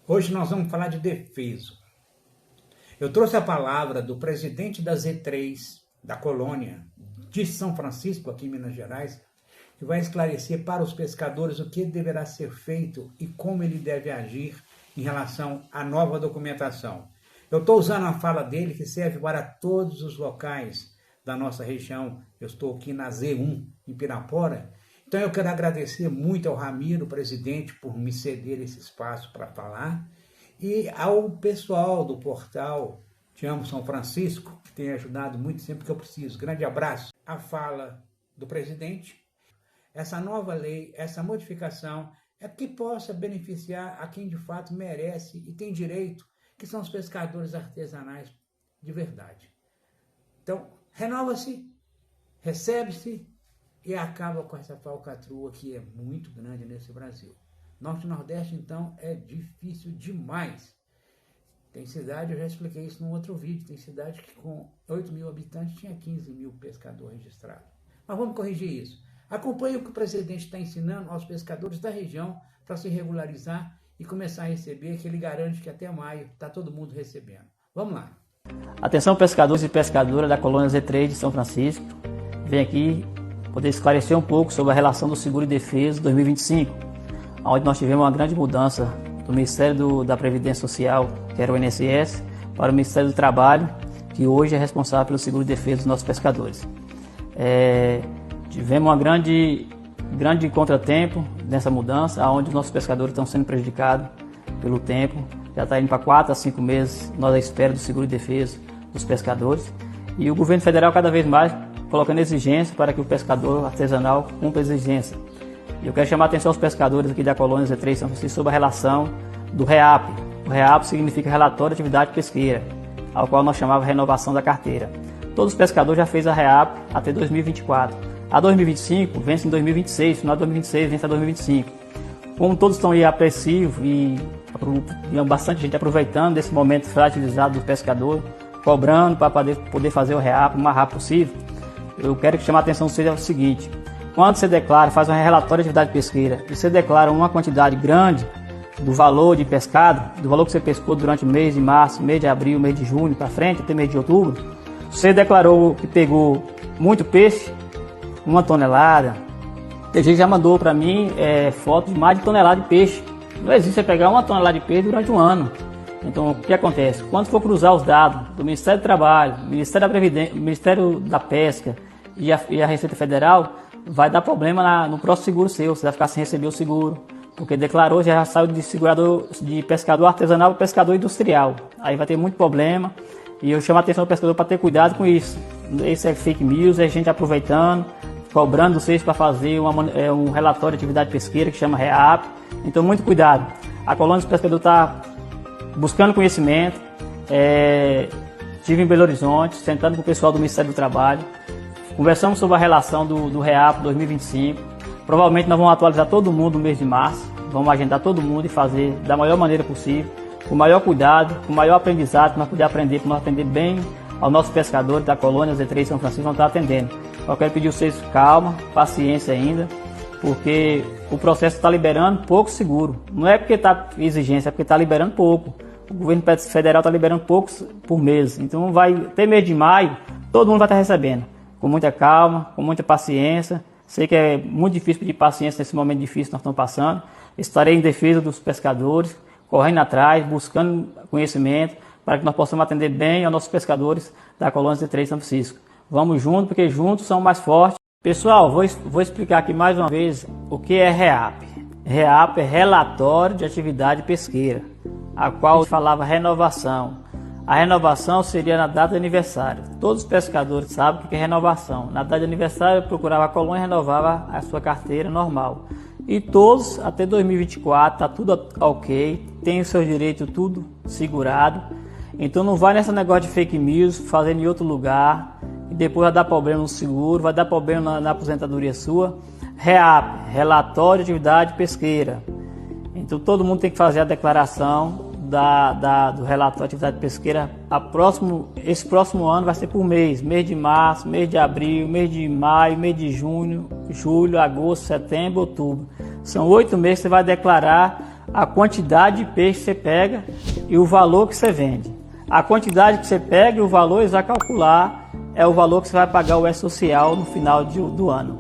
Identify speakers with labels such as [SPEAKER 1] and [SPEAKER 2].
[SPEAKER 1] Hoje nós vamos falar de defeso. Eu trouxe a palavra do presidente da Z3, da colônia de São Francisco, aqui em Minas Gerais, que vai esclarecer para os pescadores o que deverá ser feito e como ele deve agir em relação à nova documentação. Eu estou usando a fala dele, que serve para todos os locais da nossa região. Eu estou aqui na Z1, em Pirapora. Então eu quero agradecer muito ao Ramiro, presidente, por me ceder esse espaço para falar, e ao pessoal do portal Te Amo São Francisco, que tem ajudado muito sempre que eu preciso. Grande abraço. A fala do presidente, essa nova lei, essa modificação, é que possa beneficiar a quem de fato merece e tem direito, que são os pescadores artesanais de verdade. Então, renova-se, recebe-se, e acaba com essa falcatrua que é muito grande nesse Brasil. Norte e Nordeste, então, é difícil demais. Tem cidade, eu já expliquei isso num outro vídeo, tem cidade que com 8 mil habitantes tinha 15 mil pescadores registrados. Mas vamos corrigir isso. Acompanhe o que o presidente está ensinando aos pescadores da região para se regularizar e começar a receber, que ele garante que até maio está todo mundo recebendo. Vamos lá.
[SPEAKER 2] Atenção pescadores e pescadoras da colônia Z3 de São Francisco. Vem aqui poder esclarecer um pouco sobre a relação do Seguro e Defeso 2025, onde nós tivemos uma grande mudança do Ministério da Previdência Social, que era o INSS, para o Ministério do Trabalho, que hoje é responsável pelo Seguro e Defeso dos nossos pescadores. Tivemos uma grande contratempo nessa mudança, onde os nossos pescadores estão sendo prejudicados pelo tempo. Já está indo para 4 a 5 meses nós à espera do Seguro e Defeso dos pescadores. E o governo federal cada vez mais colocando exigência para que o pescador artesanal cumpra a exigência. E eu quero chamar a atenção aos pescadores aqui da colônia Z3 São Francisco sobre a relação do REAP. O REAP significa Relatório de Atividade Pesqueira, ao qual nós chamava renovação da carteira. Todos os pescadores já fez a REAP até 2024. A 2025 vence em 2026, final de 2026 vence a 2025. Como todos estão aí apreensivos e bastante gente aproveitando desse momento fragilizado do pescador, cobrando para poder fazer o REAP o mais rápido possível, eu quero chamar a atenção seja o seguinte: quando você declara, faz um relatório de atividade pesqueira e você declara uma quantidade grande do valor de pescado, do valor que você pescou durante o mês de março, mês de abril, mês de junho para frente, até mês de outubro, você declarou que pegou muito peixe, 1 tonelada. Tem gente que já mandou para mim foto de mais de tonelada de peixe. Não existe você pegar 1 tonelada de peixe durante um ano. Então, o que acontece? Quando for cruzar os dados do Ministério do Trabalho, Ministério da Previdência, Ministério da Pesca e a Receita Federal, vai dar problema no próximo seguro seu. Você vai ficar sem receber o seguro, porque declarou, já saiu de pescador artesanal para pescador industrial. Aí vai ter muito problema. E eu chamo a atenção do pescador para ter cuidado com isso. Isso é fake news, é gente aproveitando, cobrando vocês para fazer um relatório de atividade pesqueira que chama REAP. Então, muito cuidado. A colônia dos pescadores está buscando conhecimento. Estive em Belo Horizonte, sentando com o pessoal do Ministério do Trabalho. Conversamos sobre a relação do REAP 2025. Provavelmente nós vamos atualizar todo mundo no mês de março. Vamos agendar todo mundo e fazer da maior maneira possível, com o maior cuidado, com o maior aprendizado, para nós poder aprender, para nós atender bem aos nossos pescadores da colônia Z3 São Francisco, vão estar atendendo. Eu quero pedir a vocês calma, paciência ainda, porque o processo está liberando pouco seguro. Não é porque está exigência, é porque está liberando pouco. O governo federal está liberando poucos por mês. Então vai ter mês de maio, todo mundo vai estar recebendo. Com muita calma, com muita paciência. Sei que é muito difícil pedir paciência nesse momento difícil que nós estamos passando. Estarei em defesa dos pescadores, correndo atrás, buscando conhecimento, para que nós possamos atender bem aos nossos pescadores da colônia Z3 São Francisco. Vamos juntos, porque juntos são mais fortes. Pessoal, vou explicar aqui mais uma vez o que é REAP. REAP é Relatório de Atividade Pesqueira, a qual falava renovação. A renovação seria na data de aniversário. Todos os pescadores sabem o que é renovação. Na data de aniversário, eu procurava a colônia e renovava a sua carteira normal. E todos, até 2024, está tudo ok, tem o seu direito tudo segurado. Então não vai nesse negócio de fake news, fazendo em outro lugar, e depois vai dar problema no seguro, vai dar problema na aposentadoria sua. REAP, Relatório de Atividade Pesqueira. Então todo mundo tem que fazer a declaração do relatório de atividade pesqueira. Esse próximo ano vai ser por mês de março, mês de abril, mês de maio, mês de junho, julho, agosto, setembro, outubro. São 8 meses que você vai declarar a quantidade de peixe que você pega e o valor que você vende. A quantidade que você pega e o valor, você vai calcular, é o valor que você vai pagar o E-Social no final do ano.